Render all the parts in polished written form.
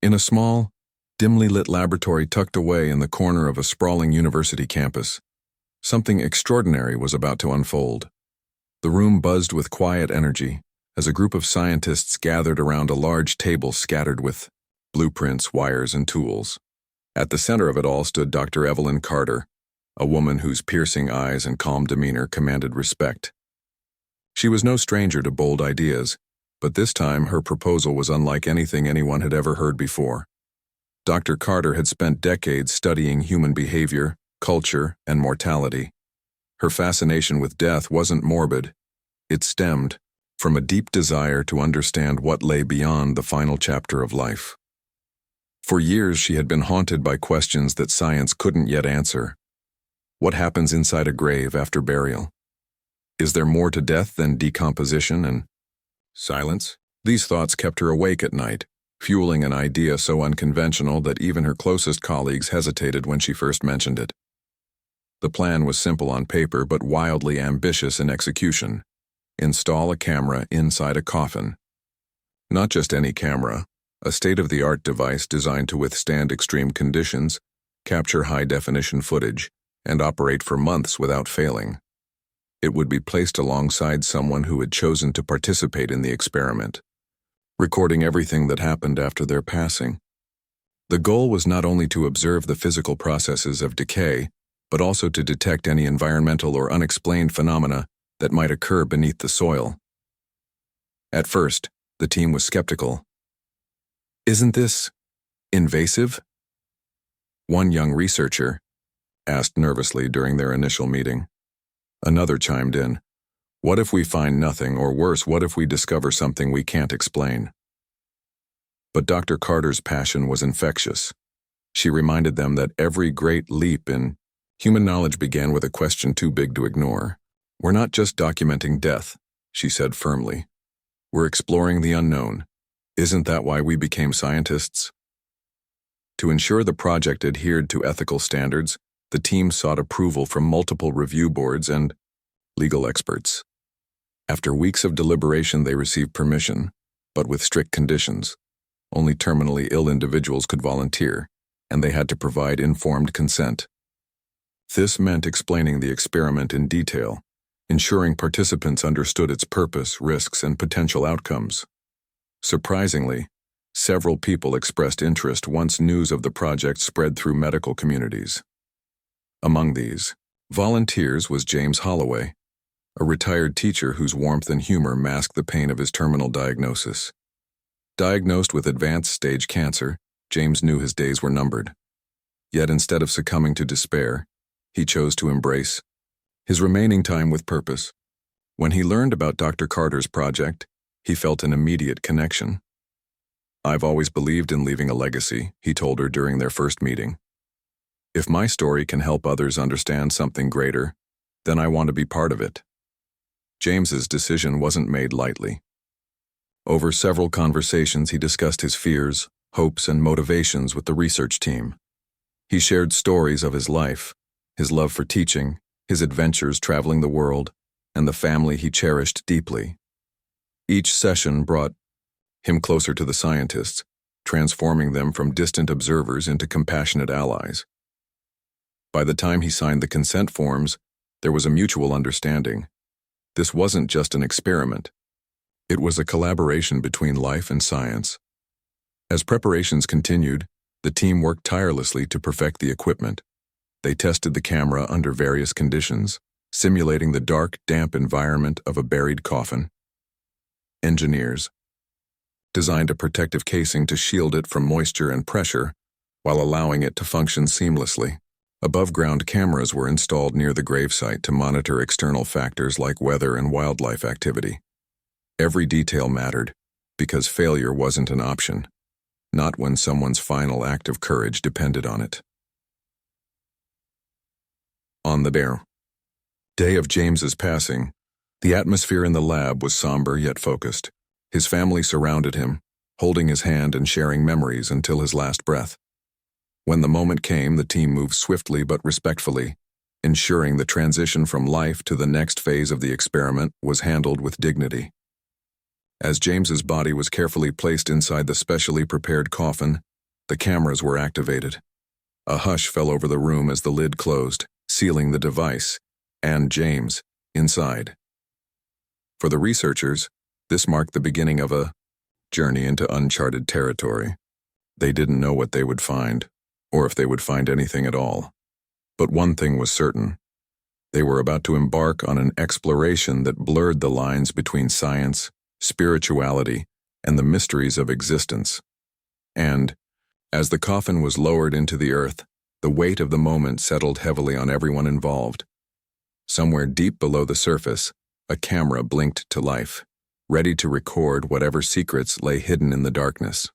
In a small, dimly lit laboratory tucked away in the corner of a sprawling university campus, something extraordinary was about to unfold. The room buzzed with quiet energy as a group of scientists gathered around a large table scattered with blueprints, wires, and tools. At the center of it all stood Dr. Evelyn Carter, a woman whose piercing eyes and calm demeanor commanded respect. She was no stranger to bold ideas, but this time her proposal was unlike anything anyone had ever heard before. Dr. Carter had spent decades studying human behavior, culture, and mortality. Her fascination with death wasn't morbid. It stemmed from a deep desire to understand what lay beyond the final chapter of life. For years she had been haunted by questions that science couldn't yet answer. What happens inside a grave after burial? Is there more to death than decomposition and silence? These thoughts kept her awake at night, fueling an idea so unconventional that even her closest colleagues hesitated when she first mentioned it. The plan was simple on paper but wildly ambitious in execution. Install a camera inside a coffin. Not just any camera, a state-of-the-art device designed to withstand extreme conditions, capture high-definition footage, and operate for months without failing. It would be placed alongside someone who had chosen to participate in the experiment, recording everything that happened after their passing. The goal was not only to observe the physical processes of decay, but also to detect any environmental or unexplained phenomena that might occur beneath the soil. At first, the team was skeptical. "Isn't this invasive?" one young researcher asked nervously during their initial meeting. Another chimed in, "What if we find nothing, or worse, what if we discover something we can't explain?" But Dr. Carter's passion was infectious. She reminded them that every great leap in human knowledge began with a question too big to ignore. "We're not just documenting death," she said firmly. "We're exploring the unknown. Isn't that why we became scientists?" To ensure the project adhered to ethical standards, the team sought approval from multiple review boards and legal experts. After weeks of deliberation, they received permission, but with strict conditions. Only terminally ill individuals could volunteer, and they had to provide informed consent. This meant explaining the experiment in detail, ensuring participants understood its purpose, risks, and potential outcomes. Surprisingly, several people expressed interest once news of the project spread through medical communities. Among these volunteers was James Holloway, a retired teacher whose warmth and humor masked the pain of his terminal diagnosis. Diagnosed with advanced stage cancer, James knew his days were numbered. Yet instead of succumbing to despair, he chose to embrace his remaining time with purpose. When he learned about Dr. Carter's project, he felt an immediate connection. "I've always believed in leaving a legacy," he told her during their first meeting. "If my story can help others understand something greater, then I want to be part of it." James's decision wasn't made lightly. Over several conversations, he discussed his fears, hopes, and motivations with the research team. He shared stories of his life, his love for teaching, his adventures traveling the world, and the family he cherished deeply. Each session brought him closer to the scientists, transforming them from distant observers into compassionate allies. By the time he signed the consent forms, there was a mutual understanding. This wasn't just an experiment. It was a collaboration between life and science. As preparations continued, the team worked tirelessly to perfect the equipment. They tested the camera under various conditions, simulating the dark, damp environment of a buried coffin. Engineers designed a protective casing to shield it from moisture and pressure while allowing it to function seamlessly. Above-ground cameras were installed near the gravesite to monitor external factors like weather and wildlife activity. Every detail mattered, because failure wasn't an option, not when someone's final act of courage depended on it. On the day of James's passing, the atmosphere in the lab was somber yet focused. His family surrounded him, holding his hand and sharing memories until his last breath. When the moment came, the team moved swiftly but respectfully, ensuring the transition from life to the next phase of the experiment was handled with dignity. As James's body was carefully placed inside the specially prepared coffin, the cameras were activated. A hush fell over the room as the lid closed, sealing the device, and James, inside. For the researchers, this marked the beginning of a journey into uncharted territory. They didn't know what they would find, or if they would find anything at all. But one thing was certain. They were about to embark on an exploration that blurred the lines between science, spirituality, and the mysteries of existence. And, as the coffin was lowered into the earth, the weight of the moment settled heavily on everyone involved. Somewhere deep below the surface, a camera blinked to life, ready to record whatever secrets lay hidden in the darkness.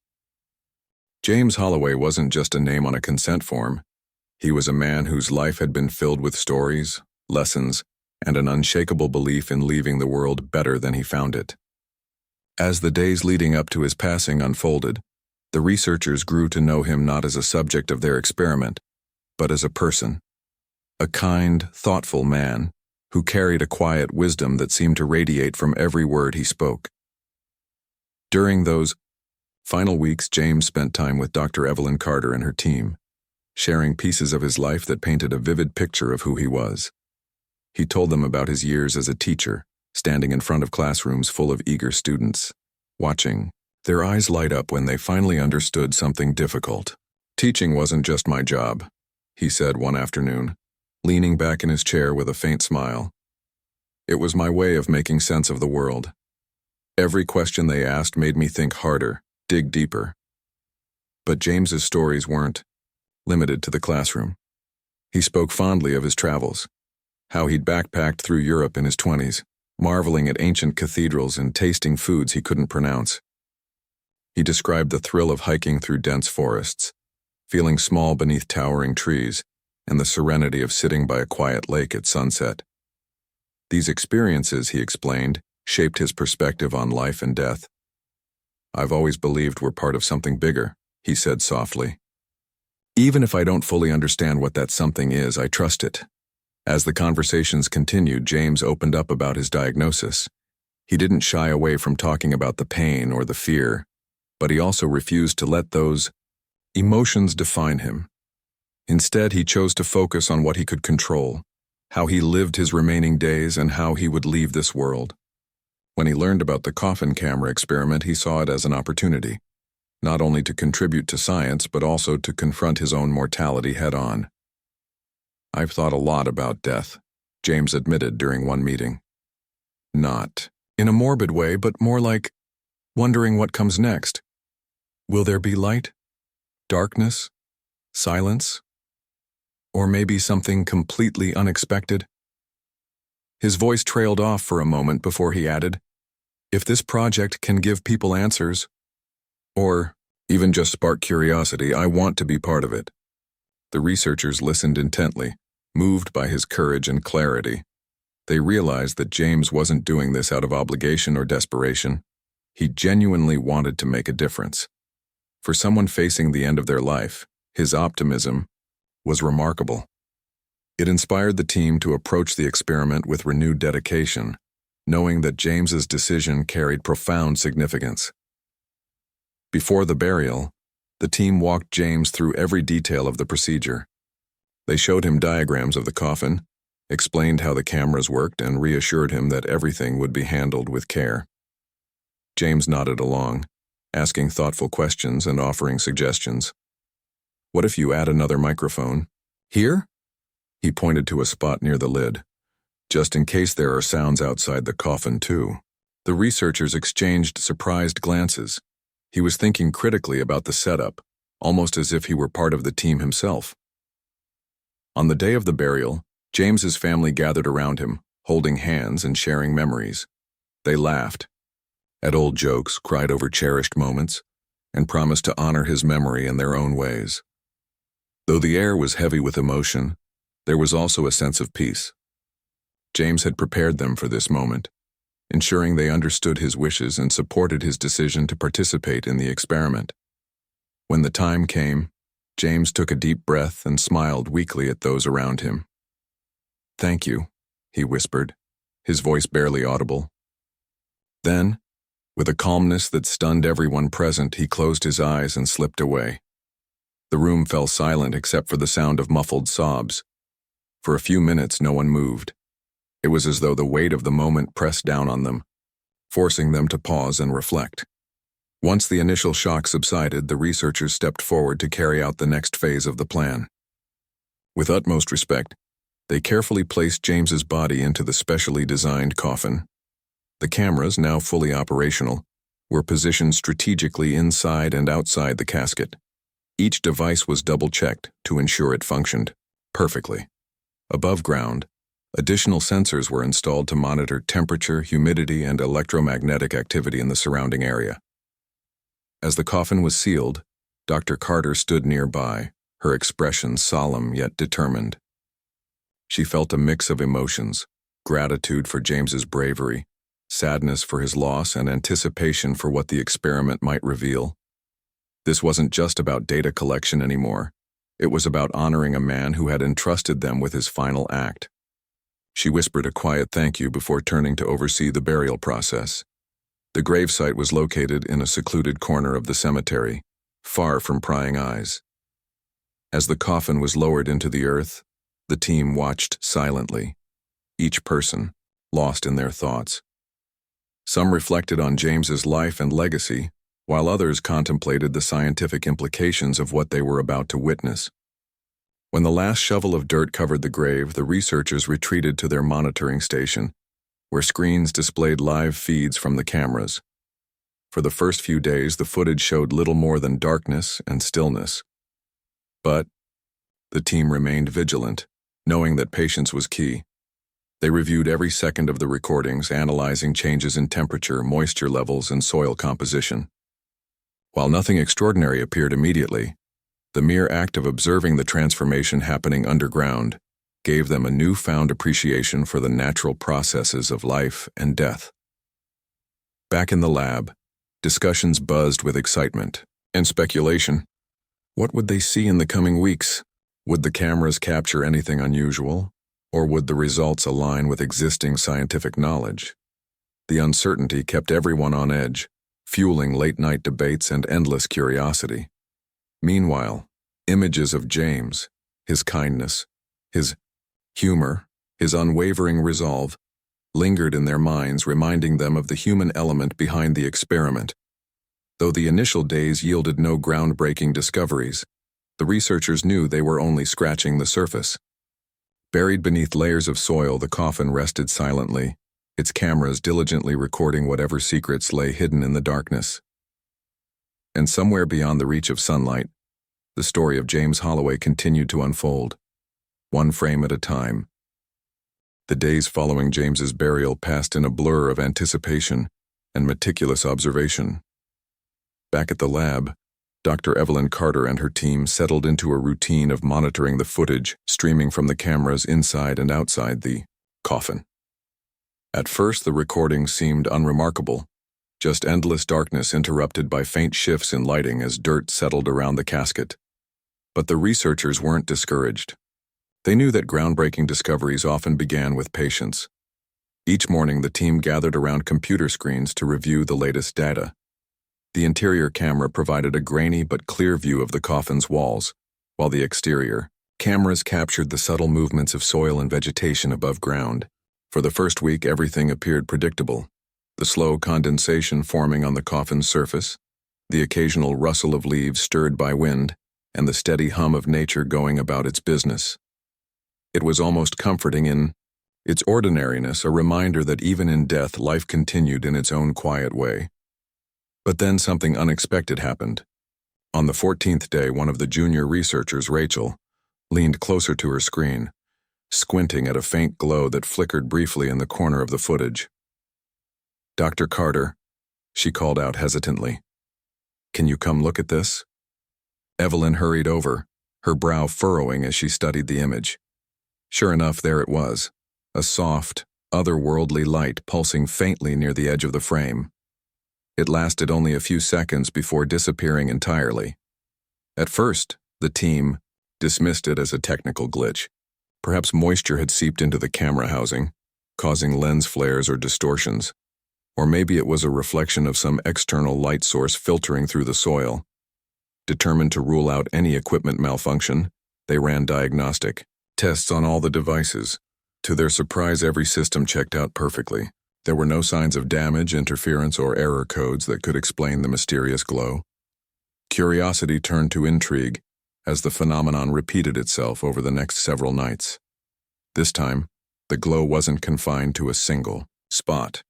James Holloway wasn't just a name on a consent form. He was a man whose life had been filled with stories, lessons, and an unshakable belief in leaving the world better than he found it. As the days leading up to his passing unfolded, the researchers grew to know him not as a subject of their experiment, but as a person. A kind, thoughtful man who carried a quiet wisdom that seemed to radiate from every word he spoke. During those final weeks, James spent time with Dr. Evelyn Carter and her team, sharing pieces of his life that painted a vivid picture of who he was. He told them about his years as a teacher, standing in front of classrooms full of eager students, watching their eyes light up when they finally understood something difficult. "Teaching wasn't just my job," he said one afternoon, leaning back in his chair with a faint smile. "It was my way of making sense of the world. Every question they asked made me think harder, dig deeper." But James's stories weren't limited to the classroom. He spoke fondly of his travels, how he'd backpacked through Europe in his 20s, marveling at ancient cathedrals and tasting foods he couldn't pronounce. He described the thrill of hiking through dense forests, feeling small beneath towering trees, and the serenity of sitting by a quiet lake at sunset. These experiences, he explained, shaped his perspective on life and death. "I've always believed we're part of something bigger," he said softly. "Even if I don't fully understand what that something is, I trust it." As the conversations continued, James opened up about his diagnosis. He didn't shy away from talking about the pain or the fear, but he also refused to let those emotions define him. Instead, he chose to focus on what he could control, how he lived his remaining days and how he would leave this world. When he learned about the coffin camera experiment, he saw it as an opportunity, not only to contribute to science, but also to confront his own mortality head-on. "I've thought a lot about death," James admitted during one meeting. Not in a morbid way, but more like wondering what comes next. Will there be light? Darkness? Silence? Or maybe something completely unexpected? His voice trailed off for a moment before he added, "If this project can give people answers, or even just spark curiosity, I want to be part of it." The researchers listened intently, moved by his courage and clarity. They realized that James wasn't doing this out of obligation or desperation. He genuinely wanted to make a difference. For someone facing the end of their life, his optimism was remarkable. It inspired the team to approach the experiment with renewed dedication, knowing that James's decision carried profound significance. Before the burial, the team walked James through every detail of the procedure. They showed him diagrams of the coffin, explained how the cameras worked, and reassured him that everything would be handled with care. James nodded along, asking thoughtful questions and offering suggestions. "What if you add another microphone? Here?" He pointed to a spot near the lid. "Just in case there are sounds outside the coffin, too." The researchers exchanged surprised glances. He was thinking critically about the setup, almost as if he were part of the team himself. On the day of the burial, James's family gathered around him, holding hands and sharing memories. They laughed at old jokes, cried over cherished moments, and promised to honor his memory in their own ways. Though the air was heavy with emotion, there was also a sense of peace. James had prepared them for this moment, ensuring they understood his wishes and supported his decision to participate in the experiment. When the time came, James took a deep breath and smiled weakly at those around him. "Thank you," he whispered, his voice barely audible. Then, With a calmness that stunned everyone present, he closed his eyes and slipped away. The room fell silent except for the sound of muffled sobs. For a few minutes, no one moved. It was as though the weight of the moment pressed down on them, forcing them to pause and reflect. Once the initial shock subsided, the researchers stepped forward to carry out the next phase of the plan. With utmost respect, they carefully placed James's body into the specially designed coffin. The cameras, now fully operational, were positioned strategically inside and outside the casket. Each device was double-checked to ensure it functioned perfectly. Above ground, additional sensors were installed to monitor temperature, humidity, and electromagnetic activity in the surrounding area. As the coffin was sealed, Dr. Carter stood nearby, her expression solemn yet determined. She felt a mix of emotions: gratitude for James's bravery, sadness for his loss, and anticipation for what the experiment might reveal. This wasn't just about data collection anymore. It was about honoring a man who had entrusted them with his final act. She whispered a quiet thank you before turning to oversee the burial process. The gravesite was located in a secluded corner of the cemetery, far from prying eyes. As the coffin was lowered into the earth, the team watched silently, each person lost in their thoughts. Some reflected on James's life and legacy, while others contemplated the scientific implications of what they were about to witness. When the last shovel of dirt covered the grave, the researchers retreated to their monitoring station, where screens displayed live feeds from the cameras. For the first few days, the footage showed little more than darkness and stillness. But the team remained vigilant, knowing that patience was key. They reviewed every second of the recordings, analyzing changes in temperature, moisture levels, and soil composition. While nothing extraordinary appeared immediately, the mere act of observing the transformation happening underground gave them a newfound appreciation for the natural processes of life and death. Back in the lab, discussions buzzed with excitement and speculation. What would they see in the coming weeks? Would the cameras capture anything unusual, or would the results align with existing scientific knowledge? The uncertainty kept everyone on edge, fueling late-night debates and endless curiosity. Meanwhile, images of James, his kindness, his humor, his unwavering resolve, lingered in their minds, reminding them of the human element behind the experiment. Though the initial days yielded no groundbreaking discoveries, the researchers knew they were only scratching the surface. Buried beneath layers of soil, the coffin rested silently, its cameras diligently recording whatever secrets lay hidden in the darkness. And somewhere beyond the reach of sunlight, the story of James Holloway continued to unfold, one frame at a time. The days following James's burial passed in a blur of anticipation and meticulous observation. Back at the lab, Dr. Evelyn Carter and her team settled into a routine of monitoring the footage streaming from the cameras inside and outside the coffin. At first, the recordings seemed unremarkable, just endless darkness interrupted by faint shifts in lighting as dirt settled around the casket. But the researchers weren't discouraged. They knew that groundbreaking discoveries often began with patience. Each morning, the team gathered around computer screens to review the latest data. The interior camera provided a grainy but clear view of the coffin's walls, while the exterior cameras captured the subtle movements of soil and vegetation above ground. For the first week, everything appeared predictable. The slow condensation forming on the coffin's surface, the occasional rustle of leaves stirred by wind, and the steady hum of nature going about its business. It was almost comforting in its ordinariness, a reminder that even in death, life continued in its own quiet way. But then something unexpected happened. On the 14th day, one of the junior researchers, Rachel, leaned closer to her screen, squinting at a faint glow that flickered briefly in the corner of the footage. "Dr. Carter," she called out hesitantly, "can you come look at this?" Evelyn hurried over, her brow furrowing as she studied the image. Sure enough, there it was, a soft, otherworldly light pulsing faintly near the edge of the frame. It lasted only a few seconds before disappearing entirely. At first, the team dismissed it as a technical glitch. Perhaps moisture had seeped into the camera housing, causing lens flares or distortions. Or maybe it was a reflection of some external light source filtering through the soil. Determined to rule out any equipment malfunction, they ran diagnostic tests on all the devices. To their surprise, every system checked out perfectly. There were no signs of damage, interference, or error codes that could explain the mysterious glow. Curiosity turned to intrigue as the phenomenon repeated itself over the next several nights. This time, the glow wasn't confined to a single spot.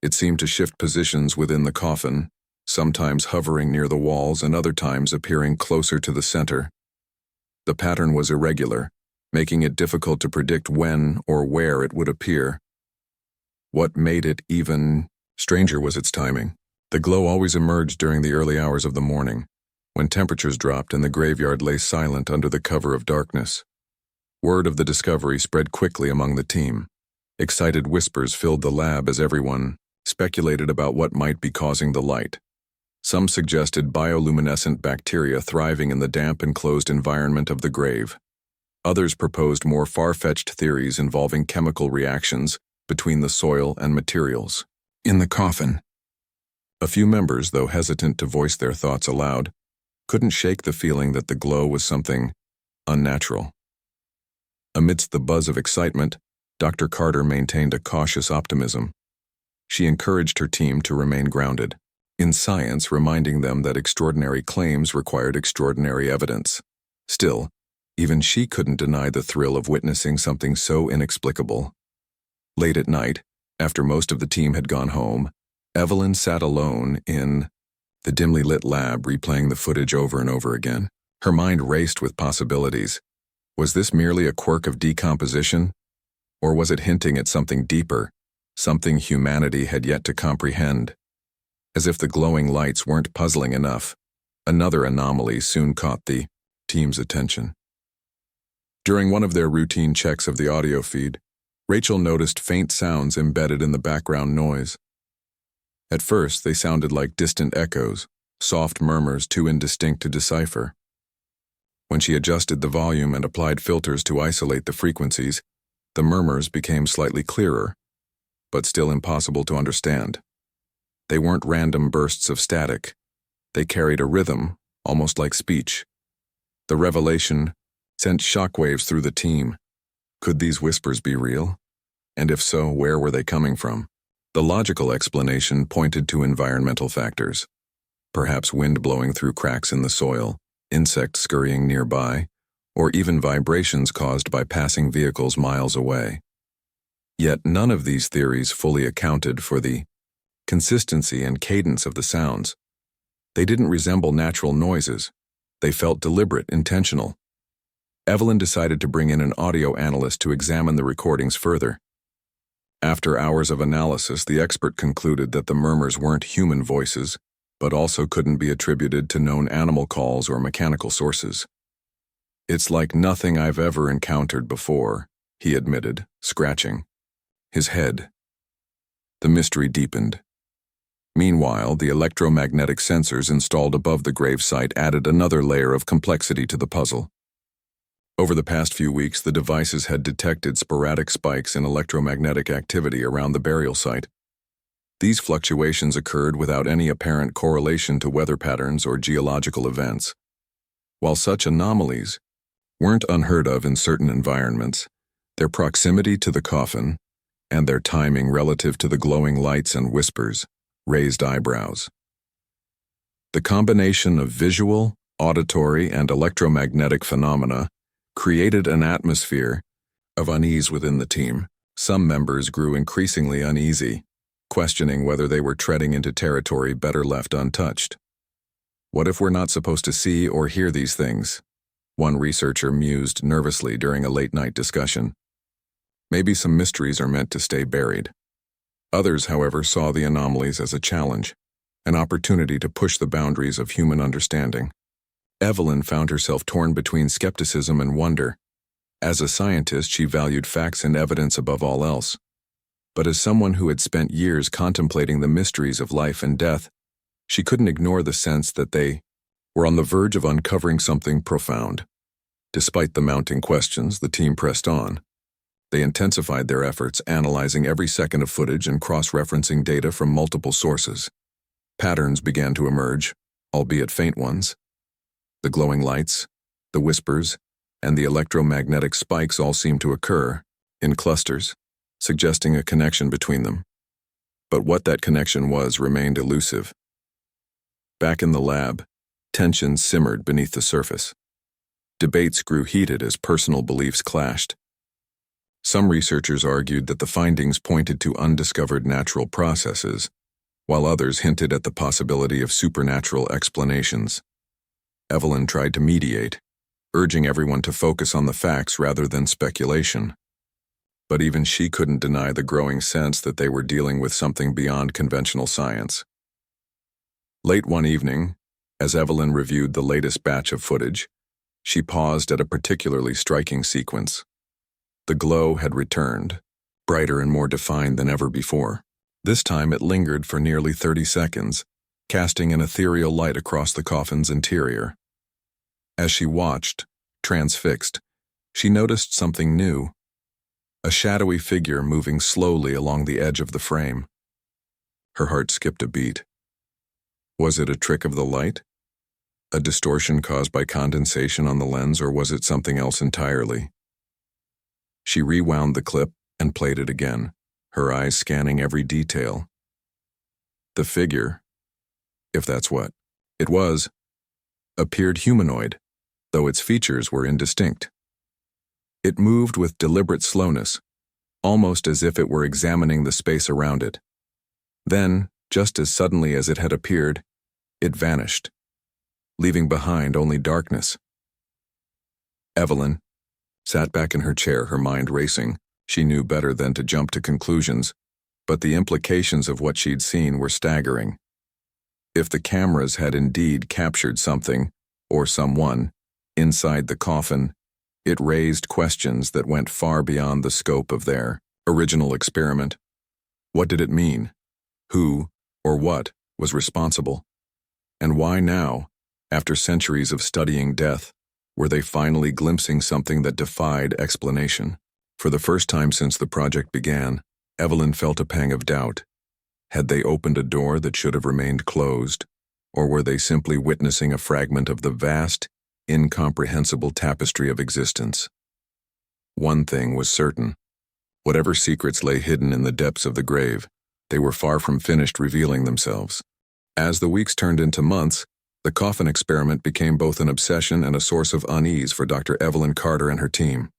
It seemed to shift positions within the coffin, sometimes hovering near the walls and other times appearing closer to the center. The pattern was irregular, making it difficult to predict when or where it would appear. What made it even stranger was its timing. The glow always emerged during the early hours of the morning, when temperatures dropped and the graveyard lay silent under the cover of darkness. Word of the discovery spread quickly among the team. Excited whispers filled the lab as everyone speculated about what might be causing the light. Some suggested bioluminescent bacteria thriving in the damp enclosed environment of the grave. Others proposed more far-fetched theories involving chemical reactions between the soil and materials in the coffin. A few members, though hesitant to voice their thoughts aloud, couldn't shake the feeling that the glow was something unnatural. Amidst the buzz of excitement, Dr. Carter maintained a cautious optimism. She encouraged her team to remain grounded in science, reminding them that extraordinary claims required extraordinary evidence. Still, even she couldn't deny the thrill of witnessing something so inexplicable. Late at night, after most of the team had gone home, Evelyn sat alone in the dimly lit lab, replaying the footage over and over again. Her mind raced with possibilities. Was this merely a quirk of decomposition? Or was it hinting at something deeper, something humanity had yet to comprehend? As if the glowing lights weren't puzzling enough, another anomaly soon caught the team's attention. During one of their routine checks of the audio feed, Rachel noticed faint sounds embedded in the background noise. At first, they sounded like distant echoes, soft murmurs too indistinct to decipher. When she adjusted the volume and applied filters to isolate the frequencies, the murmurs became slightly clearer, but still impossible to understand. They weren't random bursts of static. They carried a rhythm, almost like speech. The revelation sent shockwaves through the team. Could these whispers be real? And if so, where were they coming from? The logical explanation pointed to environmental factors. Perhaps wind blowing through cracks in the soil, insects scurrying nearby, or even vibrations caused by passing vehicles miles away. Yet none of these theories fully accounted for the consistency and cadence of the sounds. They didn't resemble natural noises. They felt deliberate, intentional. Evelyn decided to bring in an audio analyst to examine the recordings further. After hours of analysis, the expert concluded that the murmurs weren't human voices, but also couldn't be attributed to known animal calls or mechanical sources. "It's like nothing I've ever encountered before," he admitted, scratching his head. The mystery deepened. Meanwhile, the electromagnetic sensors installed above the gravesite added another layer of complexity to the puzzle. Over the past few weeks, the devices had detected sporadic spikes in electromagnetic activity around the burial site. These fluctuations occurred without any apparent correlation to weather patterns or geological events. While such anomalies weren't unheard of in certain environments, their proximity to the coffin and their timing relative to the glowing lights and whispers raised eyebrows. The combination of visual, auditory, and electromagnetic phenomena created an atmosphere of unease within the team. Some members grew increasingly uneasy, questioning whether they were treading into territory better left untouched. "What if we're not supposed to see or hear these things?" one researcher mused nervously during a late-night discussion. Maybe some mysteries are meant to stay buried. Others, however, saw the anomalies as a challenge, an opportunity to push the boundaries of human understanding. Evelyn found herself torn between skepticism and wonder. As a scientist, she valued facts and evidence above all else. But as someone who had spent years contemplating the mysteries of life and death, she couldn't ignore the sense that they were on the verge of uncovering something profound. Despite the mounting questions, the team pressed on. They intensified their efforts, analyzing every second of footage and cross-referencing data from multiple sources. Patterns began to emerge, albeit faint ones. The glowing lights, the whispers, and the electromagnetic spikes all seemed to occur, in clusters, suggesting a connection between them. But what that connection was remained elusive. Back in the lab, tension simmered beneath the surface. Debates grew heated as personal beliefs clashed. Some researchers argued that the findings pointed to undiscovered natural processes, while others hinted at the possibility of supernatural explanations. Evelyn tried to mediate, urging everyone to focus on the facts rather than speculation. But even she couldn't deny the growing sense that they were dealing with something beyond conventional science. Late one evening, as Evelyn reviewed the latest batch of footage, she paused at a particularly striking sequence. The glow had returned, brighter and more defined than ever before. This time it lingered for nearly 30 seconds, casting an ethereal light across the coffin's interior. As she watched, transfixed, she noticed something new. A shadowy figure moving slowly along the edge of the frame. Her heart skipped a beat. Was it a trick of the light? A distortion caused by condensation on the lens, or was it something else entirely? She rewound the clip and played it again, her eyes scanning every detail. The figure, if that's what it was, appeared humanoid, though its features were indistinct. It moved with deliberate slowness, almost as if it were examining the space around it. Then, just as suddenly as it had appeared, it vanished, leaving behind only darkness. Evelyn sat back in her chair, her mind racing. She knew better than to jump to conclusions, but the implications of what she'd seen were staggering. If the cameras had indeed captured something, or someone, inside the coffin, it raised questions that went far beyond the scope of their original experiment. What did it mean? Who, or what, was responsible? And why now, after centuries of studying death, were they finally glimpsing something that defied explanation? For the first time since the project began, Evelyn felt a pang of doubt. Had they opened a door that should have remained closed, or were they simply witnessing a fragment of the vast, incomprehensible tapestry of existence? One thing was certain. Whatever secrets lay hidden in the depths of the grave, they were far from finished revealing themselves. As the weeks turned into months, the coffin experiment became both an obsession and a source of unease for Dr. Evelyn Carter and her team.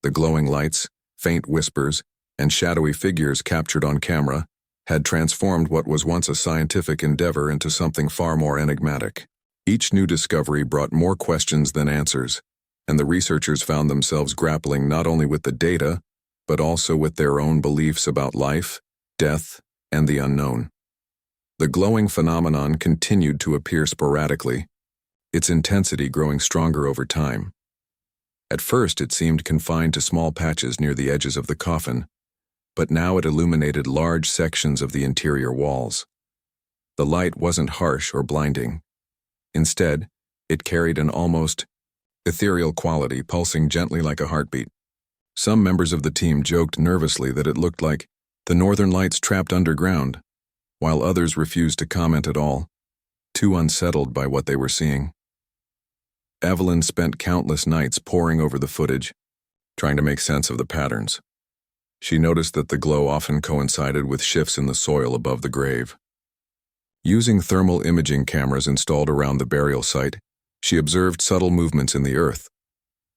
The glowing lights, faint whispers, and shadowy figures captured on camera had transformed what was once a scientific endeavor into something far more enigmatic. Each new discovery brought more questions than answers, and the researchers found themselves grappling not only with the data, but also with their own beliefs about life, death, and the unknown. The glowing phenomenon continued to appear sporadically, its intensity growing stronger over time. At first it seemed confined to small patches near the edges of the coffin, but now it illuminated large sections of the interior walls. The light wasn't harsh or blinding. Instead, it carried an almost ethereal quality, pulsing gently like a heartbeat. Some members of the team joked nervously that it looked like the northern lights trapped underground, while others refused to comment at all, too unsettled by what they were seeing. Evelyn spent countless nights poring over the footage, trying to make sense of the patterns. She noticed that the glow often coincided with shifts in the soil above the grave. Using thermal imaging cameras installed around the burial site, she observed subtle movements in the earth,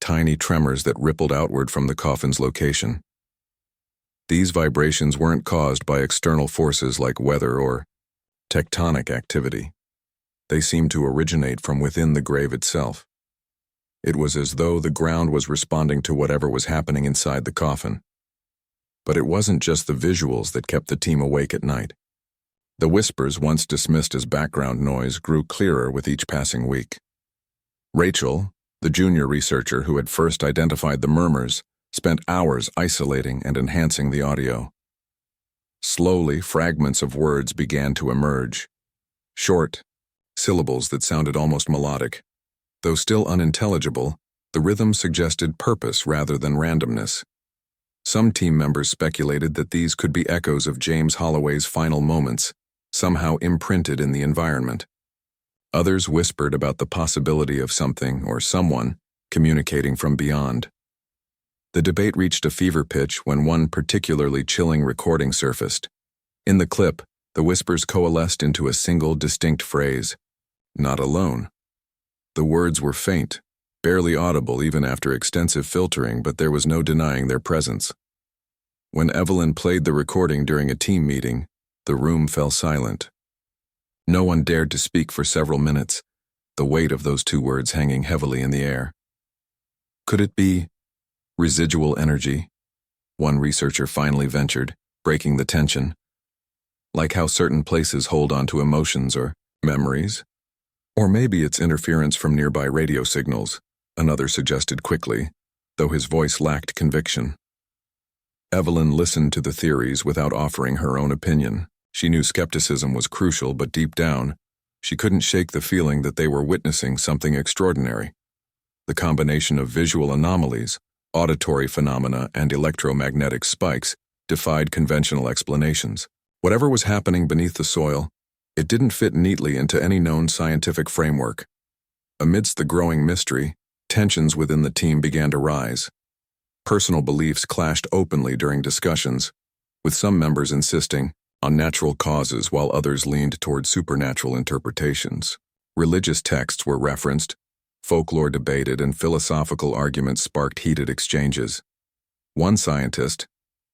tiny tremors that rippled outward from the coffin's location. These vibrations weren't caused by external forces like weather or tectonic activity. They seemed to originate from within the grave itself. It was as though the ground was responding to whatever was happening inside the coffin. But it wasn't just the visuals that kept the team awake at night. The whispers, once dismissed as background noise, grew clearer with each passing week. Rachel, the junior researcher who had first identified the murmurs, spent hours isolating and enhancing the audio. Slowly, fragments of words began to emerge. Short, syllables that sounded almost melodic. Though still unintelligible, the rhythm suggested purpose rather than randomness. Some team members speculated that these could be echoes of James Holloway's final moments, somehow imprinted in the environment. Others whispered about the possibility of something or someone communicating from beyond. The debate reached a fever pitch when one particularly chilling recording surfaced. In the clip, the whispers coalesced into a single distinct phrase, "Not alone." The words were faint, barely audible even after extensive filtering, but there was no denying their presence. When Evelyn played the recording during a team meeting, the room fell silent. No one dared to speak for several minutes, the weight of those two words hanging heavily in the air. Could it be residual energy? One researcher finally ventured, breaking the tension. Like how certain places hold on to emotions or memories? Or maybe it's interference from nearby radio signals, another suggested quickly, though his voice lacked conviction. Evelyn listened to the theories without offering her own opinion. She knew skepticism was crucial, but deep down, she couldn't shake the feeling that they were witnessing something extraordinary. The combination of visual anomalies, auditory phenomena, and electromagnetic spikes defied conventional explanations. Whatever was happening beneath the soil, it didn't fit neatly into any known scientific framework. Amidst the growing mystery, tensions within the team began to rise. Personal beliefs clashed openly during discussions, with some members insisting on natural causes while others leaned toward supernatural interpretations. Religious texts were referenced, folklore debated, and philosophical arguments sparked heated exchanges. One scientist,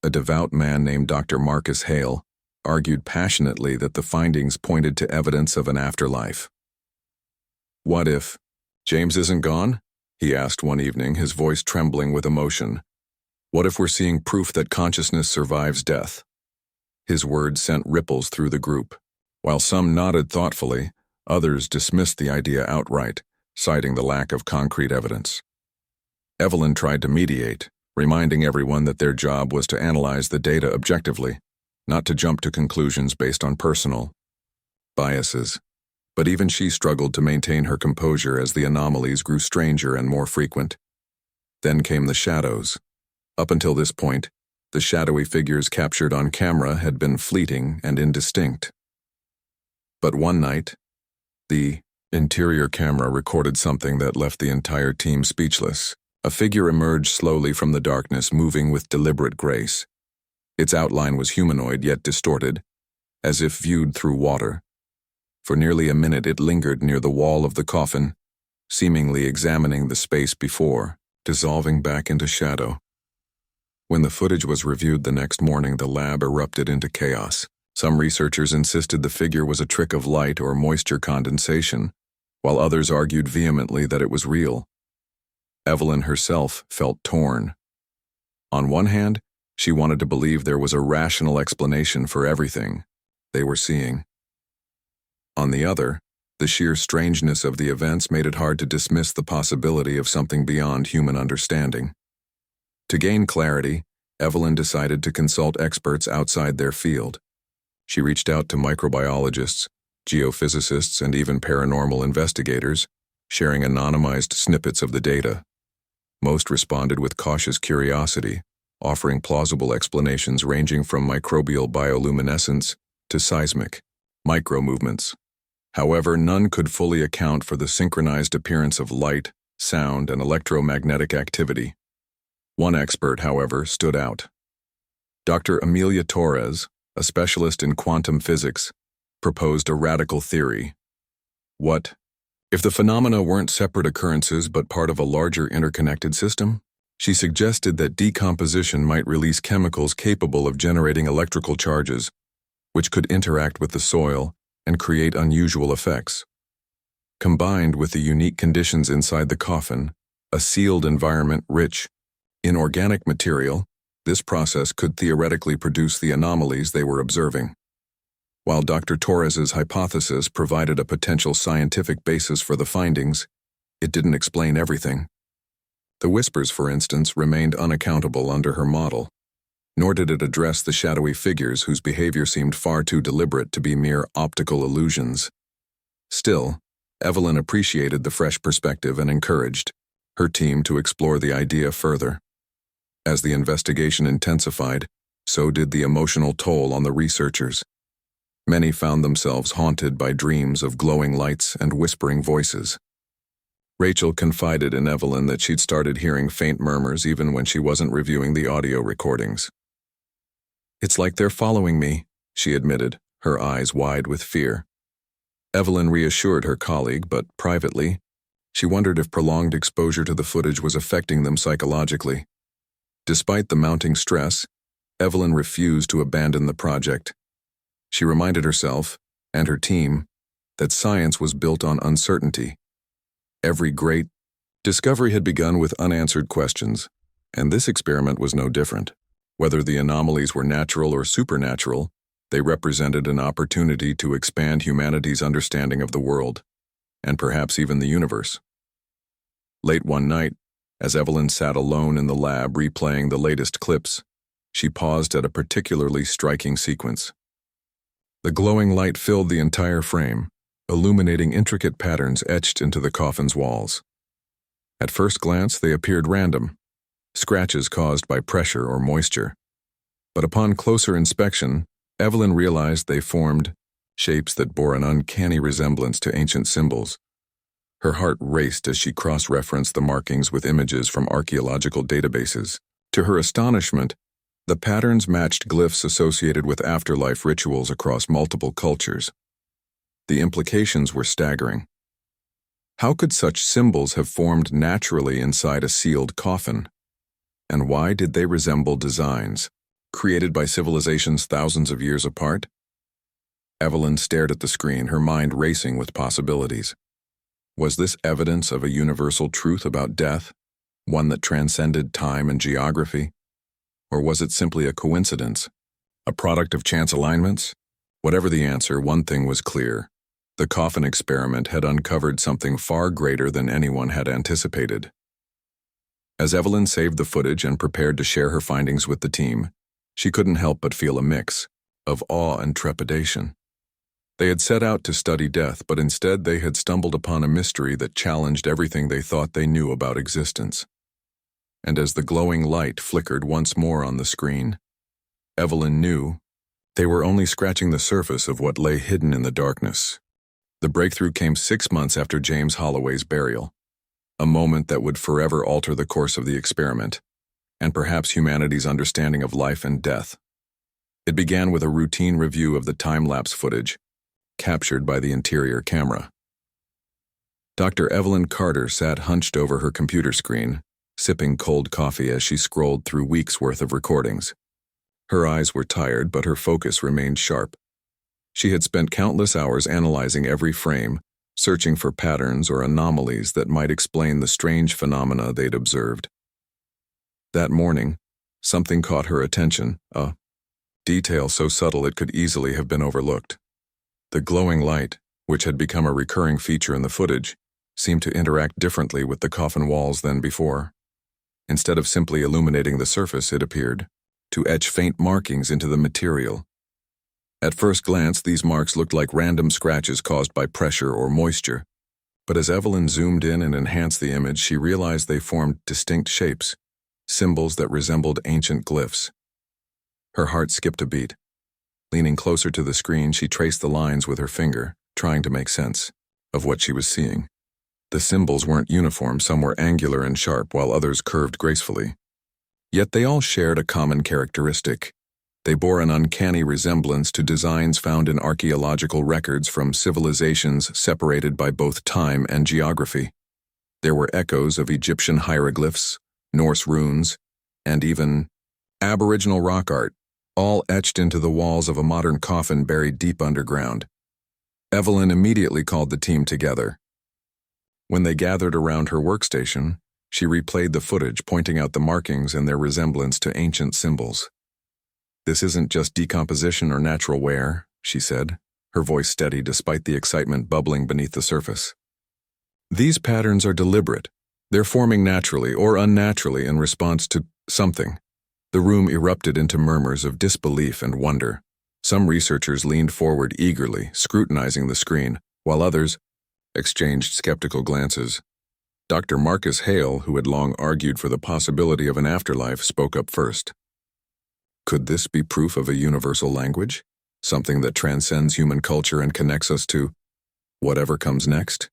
a devout man named Dr. Marcus Hale, argued passionately that the findings pointed to evidence of an afterlife. "What if James isn't gone?" he asked one evening, his voice trembling with emotion. "What if we're seeing proof that consciousness survives death?" His words sent ripples through the group. While some nodded thoughtfully, others dismissed the idea outright, citing the lack of concrete evidence. Evelyn tried to mediate, reminding everyone that their job was to analyze the data objectively, not to jump to conclusions based on personal biases. But even she struggled to maintain her composure as the anomalies grew stranger and more frequent. Then came the shadows. Up until this point, the shadowy figures captured on camera had been fleeting and indistinct. But one night, the interior camera recorded something that left the entire team speechless. A figure emerged slowly from the darkness, moving with deliberate grace. Its outline was humanoid yet distorted, as if viewed through water. For nearly a minute it lingered near the wall of the coffin, seemingly examining the space before, dissolving back into shadow. When the footage was reviewed the next morning, the lab erupted into chaos. Some researchers insisted the figure was a trick of light or moisture condensation, while others argued vehemently that it was real. Evelyn herself felt torn. On one hand, she wanted to believe there was a rational explanation for everything they were seeing. On the other, the sheer strangeness of the events made it hard to dismiss the possibility of something beyond human understanding. To gain clarity, Evelyn decided to consult experts outside their field. She reached out to microbiologists, geophysicists, and even paranormal investigators, sharing anonymized snippets of the data. Most responded with cautious curiosity, offering plausible explanations ranging from microbial bioluminescence to seismic micro-movements. However, none could fully account for the synchronized appearance of light, sound, and electromagnetic activity. One expert, however, stood out. Dr. Amelia Torres, a specialist in quantum physics, proposed a radical theory. What if the phenomena weren't separate occurrences but part of a larger interconnected system? She suggested that decomposition might release chemicals capable of generating electrical charges, which could interact with the soil and create unusual effects. Combined with the unique conditions inside the coffin, a sealed environment rich in organic material, this process could theoretically produce the anomalies they were observing. While Dr. Torres's hypothesis provided a potential scientific basis for the findings, it didn't explain everything. The whispers, for instance, remained unaccountable under her model, nor did it address the shadowy figures whose behavior seemed far too deliberate to be mere optical illusions. Still, Evelyn appreciated the fresh perspective and encouraged her team to explore the idea further. As the investigation intensified, so did the emotional toll on the researchers. Many found themselves haunted by dreams of glowing lights and whispering voices. Rachel confided in Evelyn that she'd started hearing faint murmurs even when she wasn't reviewing the audio recordings. "It's like they're following me," she admitted, her eyes wide with fear. Evelyn reassured her colleague, but privately, she wondered if prolonged exposure to the footage was affecting them psychologically. Despite the mounting stress, Evelyn refused to abandon the project. She reminded herself, and her team, that science was built on uncertainty. Every great discovery had begun with unanswered questions, and this experiment was no different. Whether the anomalies were natural or supernatural, they represented an opportunity to expand humanity's understanding of the world, and perhaps even the universe. Late one night, as Evelyn sat alone in the lab replaying the latest clips, she paused at a particularly striking sequence. The glowing light filled the entire frame, illuminating intricate patterns etched into the coffin's walls. At first glance, they appeared random, scratches caused by pressure or moisture. But upon closer inspection, Evelyn realized they formed shapes that bore an uncanny resemblance to ancient symbols. Her heart raced as she cross-referenced the markings with images from archaeological databases. To her astonishment, the patterns matched glyphs associated with afterlife rituals across multiple cultures. The implications were staggering. How could such symbols have formed naturally inside a sealed coffin? And why did they resemble designs created by civilizations thousands of years apart? Evelyn stared at the screen, her mind racing with possibilities. Was this evidence of a universal truth about death, one that transcended time and geography? Or was it simply a coincidence, a product of chance alignments? Whatever the answer, one thing was clear. The coffin experiment had uncovered something far greater than anyone had anticipated. As Evelyn saved the footage and prepared to share her findings with the team, she couldn't help but feel a mix of awe and trepidation. They had set out to study death, but instead they had stumbled upon a mystery that challenged everything they thought they knew about existence. And as the glowing light flickered once more on the screen, Evelyn knew they were only scratching the surface of what lay hidden in the darkness. The breakthrough came 6 months after James Holloway's burial, a moment that would forever alter the course of the experiment, and perhaps humanity's understanding of life and death. It began with a routine review of the time-lapse footage, captured by the interior camera. Dr. Evelyn Carter sat hunched over her computer screen, sipping cold coffee as she scrolled through weeks' worth of recordings. Her eyes were tired, but her focus remained sharp. She had spent countless hours analyzing every frame, searching for patterns or anomalies that might explain the strange phenomena they'd observed. That morning, something caught her attention, a detail so subtle it could easily have been overlooked. The glowing light, which had become a recurring feature in the footage, seemed to interact differently with the coffin walls than before. Instead of simply illuminating the surface, it appeared to etch faint markings into the material. At first glance, these marks looked like random scratches caused by pressure or moisture, but as Evelyn zoomed in and enhanced the image, she realized they formed distinct shapes, symbols that resembled ancient glyphs. Her heart skipped a beat. Leaning closer to the screen, she traced the lines with her finger, trying to make sense of what she was seeing. The symbols weren't uniform, some were angular and sharp, while others curved gracefully. Yet they all shared a common characteristic. They bore an uncanny resemblance to designs found in archaeological records from civilizations separated by both time and geography. There were echoes of Egyptian hieroglyphs, Norse runes, and even Aboriginal rock art, all etched into the walls of a modern coffin buried deep underground. Evelyn immediately called the team together. When they gathered around her workstation, she replayed the footage, pointing out the markings and their resemblance to ancient symbols. "This isn't just decomposition or natural wear," she said, her voice steady despite the excitement bubbling beneath the surface. "These patterns are deliberate. They're forming naturally or unnaturally in response to something." The room erupted into murmurs of disbelief and wonder. Some researchers leaned forward eagerly, scrutinizing the screen, while others exchanged skeptical glances. Dr. Marcus Hale, who had long argued for the possibility of an afterlife, spoke up first. Could this be proof of a universal language? Something that transcends human culture and connects us to whatever comes next?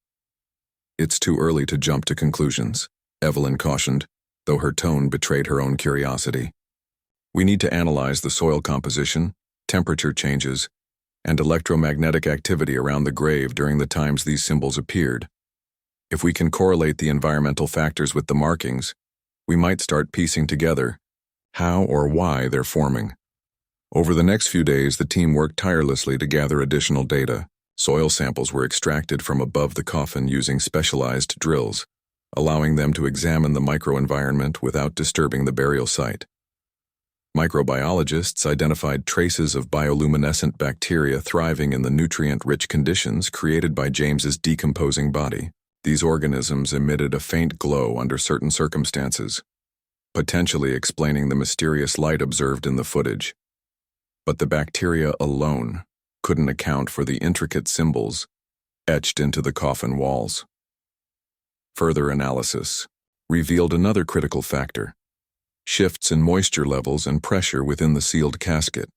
It's too early to jump to conclusions, Evelyn cautioned, though her tone betrayed her own curiosity. We need to analyze the soil composition, temperature changes, and electromagnetic activity around the grave during the times these symbols appeared. If we can correlate the environmental factors with the markings, we might start piecing together how or why they're forming. Over the next few days, the team worked tirelessly to gather additional data. Soil samples were extracted from above the coffin using specialized drills, allowing them to examine the microenvironment without disturbing the burial site. Microbiologists identified traces of bioluminescent bacteria thriving in the nutrient-rich conditions created by James's decomposing body. These organisms emitted a faint glow under certain circumstances, potentially explaining the mysterious light observed in the footage. But the bacteria alone couldn't account for the intricate symbols etched into the coffin walls. Further analysis revealed another critical factor: shifts in moisture levels and pressure within the sealed casket.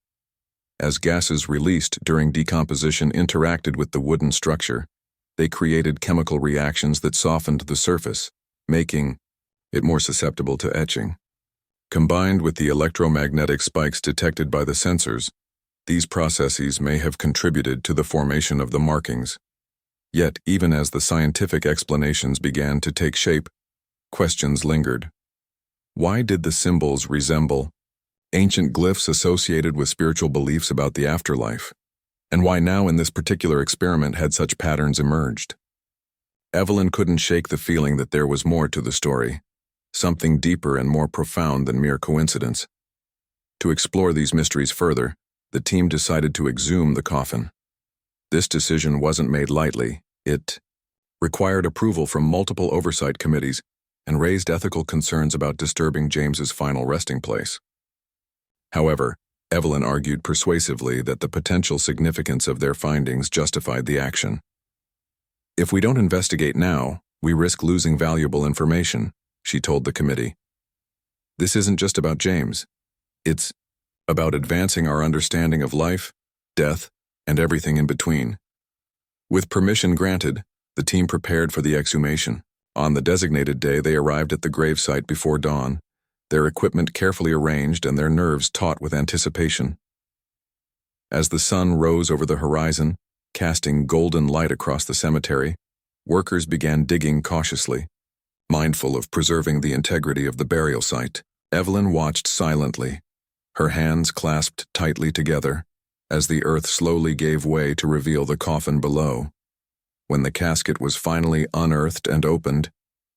As gases released during decomposition interacted with the wooden structure, they created chemical reactions that softened the surface, making it more susceptible to etching. Combined with the electromagnetic spikes detected by the sensors, these processes may have contributed to the formation of the markings. Yet, even as the scientific explanations began to take shape, questions lingered. Why did the symbols resemble ancient glyphs associated with spiritual beliefs about the afterlife? And why now in this particular experiment had such patterns emerged? Evelyn couldn't shake the feeling that there was more to the story, something deeper and more profound than mere coincidence. To explore these mysteries further, the team decided to exhume the coffin. This decision wasn't made lightly. It required approval from multiple oversight committees and raised ethical concerns about disturbing James's final resting place. However, Evelyn argued persuasively that the potential significance of their findings justified the action. If we don't investigate now, we risk losing valuable information, she told the committee. This isn't just about James. It's about advancing our understanding of life, death, and everything in between. With permission granted, the team prepared for the exhumation. On the designated day, they arrived at the gravesite before dawn, their equipment carefully arranged and their nerves taut with anticipation. As the sun rose over the horizon, casting golden light across the cemetery, workers began digging cautiously, mindful of preserving the integrity of the burial site. Evelyn watched silently, her hands clasped tightly together, as the earth slowly gave way to reveal the coffin below. When the casket was finally unearthed and opened,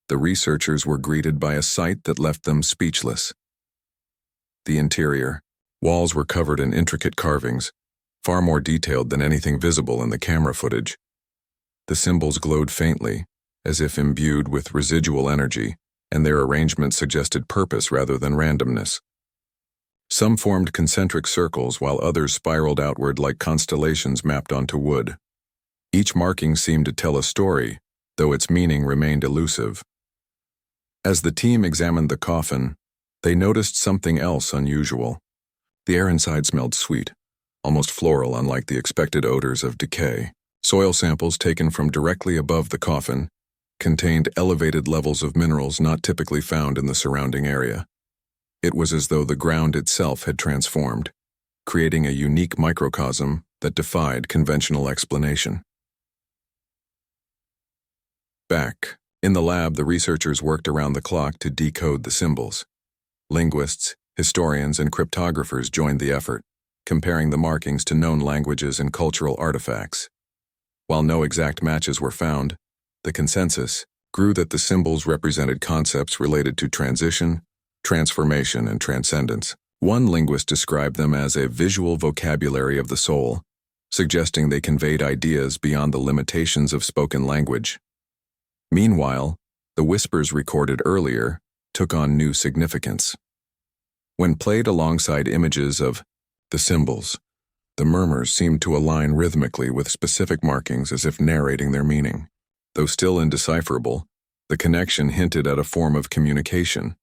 the researchers were greeted by a sight that left them speechless. The interior. Walls were covered in intricate carvings, far more detailed than anything visible in the camera footage. The symbols glowed faintly, as if imbued with residual energy, and their arrangement suggested purpose rather than randomness. Some formed concentric circles while others spiraled outward like constellations mapped onto wood. Each marking seemed to tell a story, though its meaning remained elusive. As the team examined the coffin, they noticed something else unusual. The air inside smelled sweet, almost floral, unlike the expected odors of decay. Soil samples taken from directly above the coffin contained elevated levels of minerals not typically found in the surrounding area. It was as though the ground itself had transformed, creating a unique microcosm that defied conventional explanation. Back in the lab, the researchers worked around the clock to decode the symbols. Linguists, historians, and cryptographers joined the effort, comparing the markings to known languages and cultural artifacts. While no exact matches were found, the consensus grew that the symbols represented concepts related to transition, transformation, and transcendence. One linguist described them as a visual vocabulary of the soul, suggesting they conveyed ideas beyond the limitations of spoken language. Meanwhile, the whispers recorded earlier took on new significance. When played alongside images of the symbols, the murmurs seemed to align rhythmically with specific markings as if narrating their meaning. Though still indecipherable, The connection hinted at a form of communication,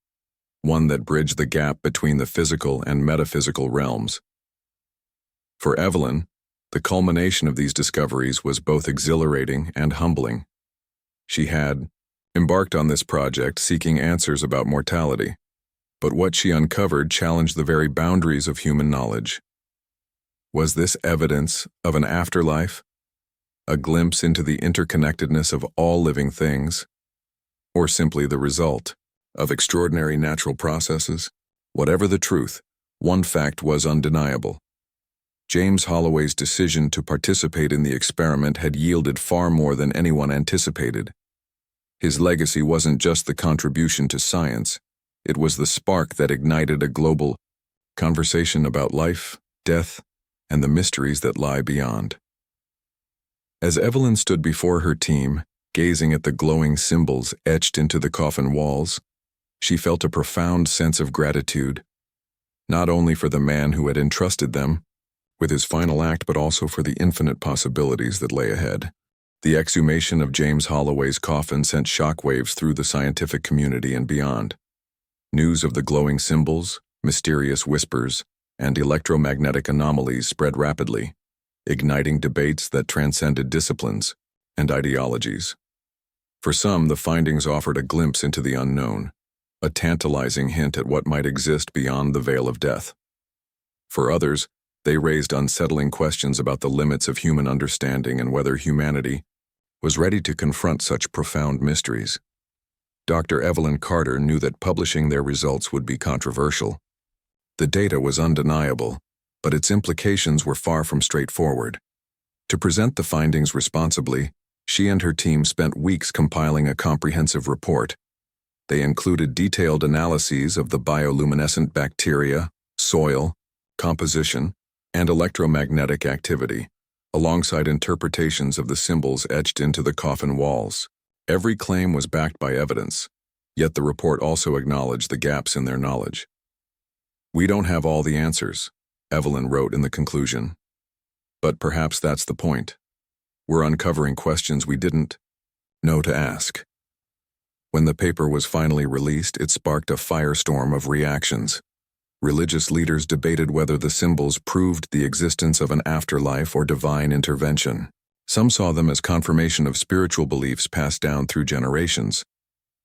one that bridged the gap between the physical and metaphysical realms. For Evelyn, the culmination of these discoveries was both exhilarating and humbling. She had embarked on this project seeking answers about mortality, but what she uncovered challenged the very boundaries of human knowledge. Was this evidence of an afterlife, a glimpse into the interconnectedness of all living things, or simply the result of extraordinary natural processes? Whatever the truth, one fact was undeniable. James Holloway's decision to participate in the experiment had yielded far more than anyone anticipated. His legacy wasn't just the contribution to science, it was the spark that ignited a global conversation about life, death, and the mysteries that lie beyond. As Evelyn stood before her team, gazing at the glowing symbols etched into the coffin walls, she felt a profound sense of gratitude, not only for the man who had entrusted them with his final act, but also for the infinite possibilities that lay ahead. The exhumation of James Holloway's coffin sent shockwaves through the scientific community and beyond. News of the glowing symbols, mysterious whispers, and electromagnetic anomalies spread rapidly, igniting debates that transcended disciplines and ideologies. For some, the findings offered a glimpse into the unknown, a tantalizing hint at what might exist beyond the veil of death. For others, they raised unsettling questions about the limits of human understanding and whether humanity was ready to confront such profound mysteries. Dr. Evelyn Carter knew that publishing their results would be controversial. The data was undeniable, but its implications were far from straightforward. To present the findings responsibly, she and her team spent weeks compiling a comprehensive report. They included detailed analyses of the bioluminescent bacteria, soil, composition, and electromagnetic activity, alongside interpretations of the symbols etched into the coffin walls. Every claim was backed by evidence, yet the report also acknowledged the gaps in their knowledge. "We don't have all the answers," Evelyn wrote in the conclusion. "But perhaps that's the point. We're uncovering questions we didn't know to ask." When the paper was finally released, it sparked a firestorm of reactions. Religious leaders debated whether the symbols proved the existence of an afterlife or divine intervention. Some saw them as confirmation of spiritual beliefs passed down through generations,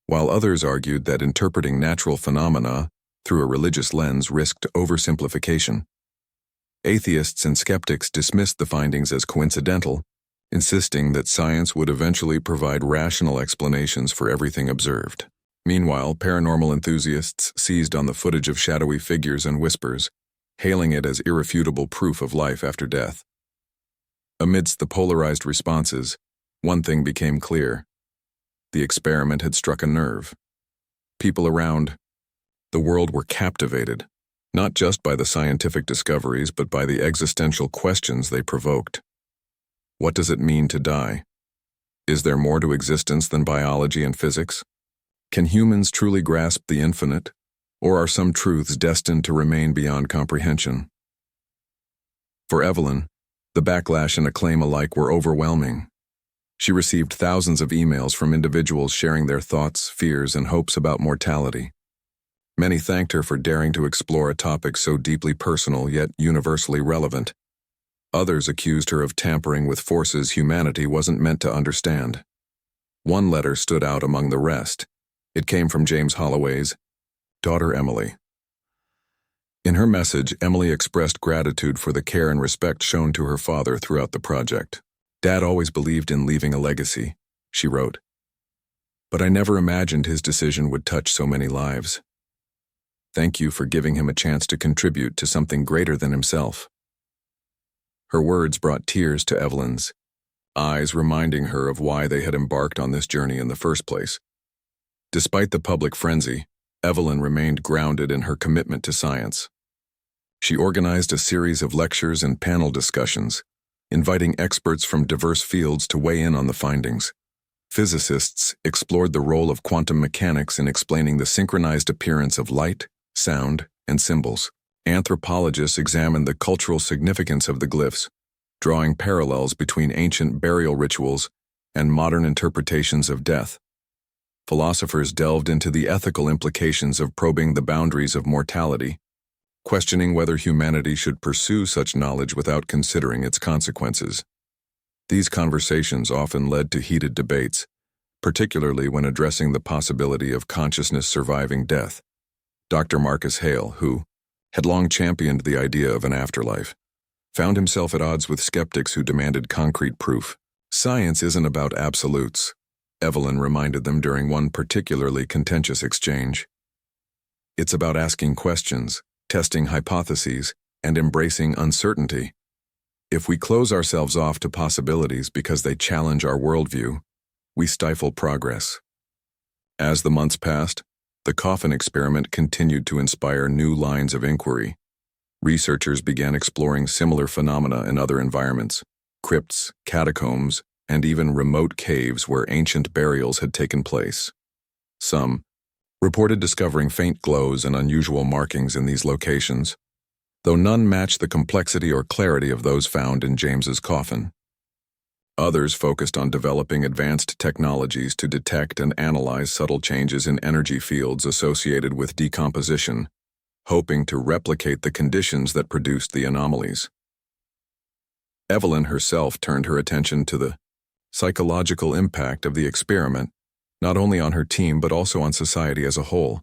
while others argued that interpreting natural phenomena through a religious lens risked oversimplification. Atheists and skeptics dismissed the findings as coincidental, insisting that science would eventually provide rational explanations for everything observed. Meanwhile, paranormal enthusiasts seized on the footage of shadowy figures and whispers, hailing it as irrefutable proof of life after death. Amidst the polarized responses, one thing became clear. The experiment had struck a nerve. People around the world were captivated, not just by the scientific discoveries, but by the existential questions they provoked. What does it mean to die? Is there more to existence than biology and physics? Can humans truly grasp the infinite, or are some truths destined to remain beyond comprehension? For Evelyn, the backlash and acclaim alike were overwhelming. She received thousands of emails from individuals sharing their thoughts, fears, and hopes about mortality. Many thanked her for daring to explore a topic so deeply personal yet universally relevant. Others accused her of tampering with forces humanity wasn't meant to understand. One letter stood out among the rest. It came from James Holloway's daughter Emily. In her message, Emily expressed gratitude for the care and respect shown to her father throughout the project. "Dad always believed in leaving a legacy," she wrote. "But I never imagined his decision would touch so many lives. Thank you for giving him a chance to contribute to something greater than himself." Her words brought tears to Evelyn's eyes, reminding her of why they had embarked on this journey in the first place. Despite the public frenzy, Evelyn remained grounded in her commitment to science. She organized a series of lectures and panel discussions, inviting experts from diverse fields to weigh in on the findings. Physicists explored the role of quantum mechanics in explaining the synchronized appearance of light, sound, and symbols. Anthropologists examined the cultural significance of the glyphs, drawing parallels between ancient burial rituals and modern interpretations of death. philosophers delved into the ethical implications of probing the boundaries of mortality, questioning whether humanity should pursue such knowledge without considering its consequences. These conversations often led to heated debates, particularly when addressing the possibility of consciousness surviving death. Dr. Marcus Hale, who had long championed the idea of an afterlife, found himself at odds with skeptics who demanded concrete proof. Science isn't about absolutes, Evelyn reminded them during one particularly contentious exchange. It's about asking questions, testing hypotheses, and embracing uncertainty. If we close ourselves off to possibilities because they challenge our worldview, we stifle progress. As the months passed, the Coffin experiment continued to inspire new lines of inquiry. Researchers began exploring similar phenomena in other environments, crypts, catacombs, and even remote caves where ancient burials had taken place. Some reported discovering faint glows and unusual markings in these locations, though none matched the complexity or clarity of those found in James's coffin. Others focused on developing advanced technologies to detect and analyze subtle changes in energy fields associated with decomposition, hoping to replicate the conditions that produced the anomalies. Evelyn herself turned her attention to the psychological impact of the experiment, not only on her team but also on society as a whole.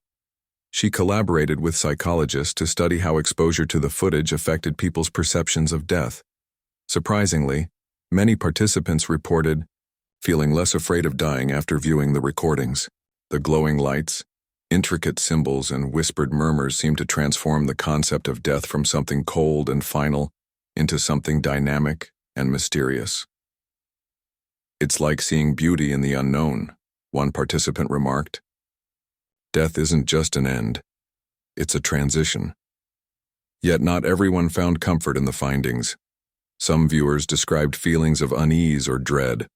She collaborated with psychologists to study how exposure to the footage affected people's perceptions of death. Surprisingly, many participants reported feeling less afraid of dying after viewing the recordings. The glowing lights, intricate symbols, and whispered murmurs seemed to transform the concept of death from something cold and final into something dynamic and mysterious. "It's like seeing beauty in the unknown," one participant remarked. "Death isn't just an end, it's a transition." Yet not everyone found comfort in the findings. Some viewers described feelings of unease or dread,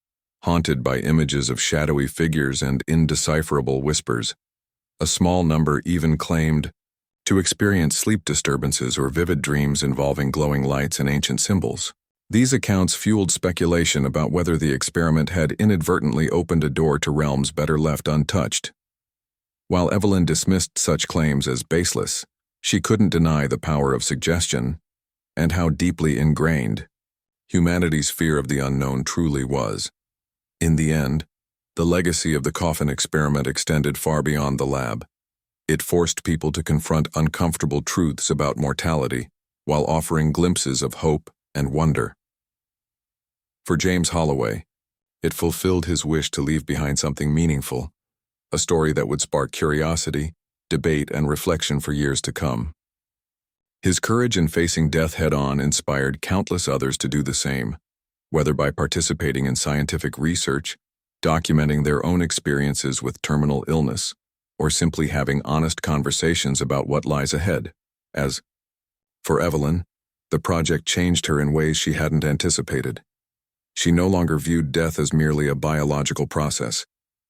haunted by images of shadowy figures and indecipherable whispers. A small number even claimed to experience sleep disturbances or vivid dreams involving glowing lights and ancient symbols. These accounts fueled speculation about whether the experiment had inadvertently opened a door to realms better left untouched. While Evelyn dismissed such claims as baseless, she couldn't deny the power of suggestion and how deeply ingrained humanity's fear of the unknown truly was. In the end, the legacy of the Coffin experiment extended far beyond the lab. It forced people to confront uncomfortable truths about mortality while offering glimpses of hope and wonder. For James Holloway, it fulfilled his wish to leave behind something meaningful, a story that would spark curiosity, debate, and reflection for years to come. His courage in facing death head-on inspired countless others to do the same, whether by participating in scientific research, documenting their own experiences with terminal illness, or simply having honest conversations about what lies ahead. As for Evelyn, the project changed her in ways she hadn't anticipated. She no longer viewed death as merely a biological process.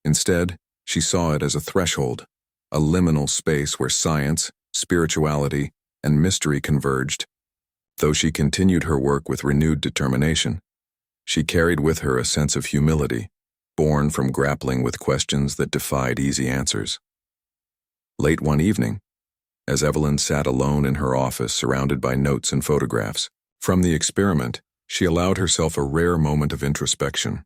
Instead, she saw it as a threshold, a liminal space where science, spirituality, and mystery converged. Though she continued her work with renewed determination, she carried with her a sense of humility, born from grappling with questions that defied easy answers. Late one evening, as Evelyn sat alone in her office surrounded by notes and photographs from the experiment, she allowed herself a rare moment of introspection.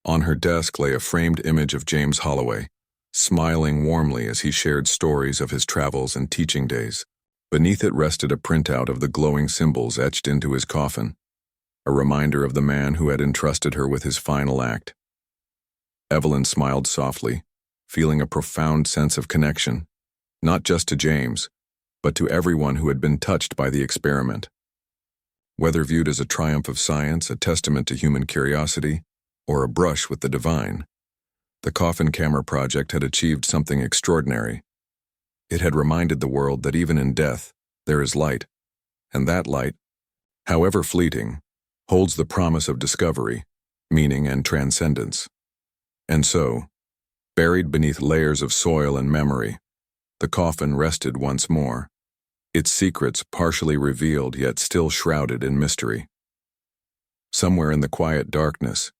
On her desk lay a framed image of James Holloway, smiling warmly as he shared stories of his travels and teaching days. Beneath it rested a printout of the glowing symbols etched into his coffin, a reminder of the man who had entrusted her with his final act. Evelyn smiled softly, feeling a profound sense of connection, not just to James, but to everyone who had been touched by the experiment. Whether viewed as a triumph of science, a testament to human curiosity, or a brush with the divine, the Coffin Camera Project had achieved something extraordinary. It had reminded the world that even in death, there is light, and that light, however fleeting, holds the promise of discovery, meaning, and transcendence. And so, buried beneath layers of soil and memory, the coffin rested once more, its secrets partially revealed yet still shrouded in mystery. Somewhere in the quiet darkness,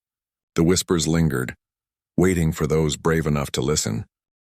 the whispers lingered, waiting for those brave enough to listen.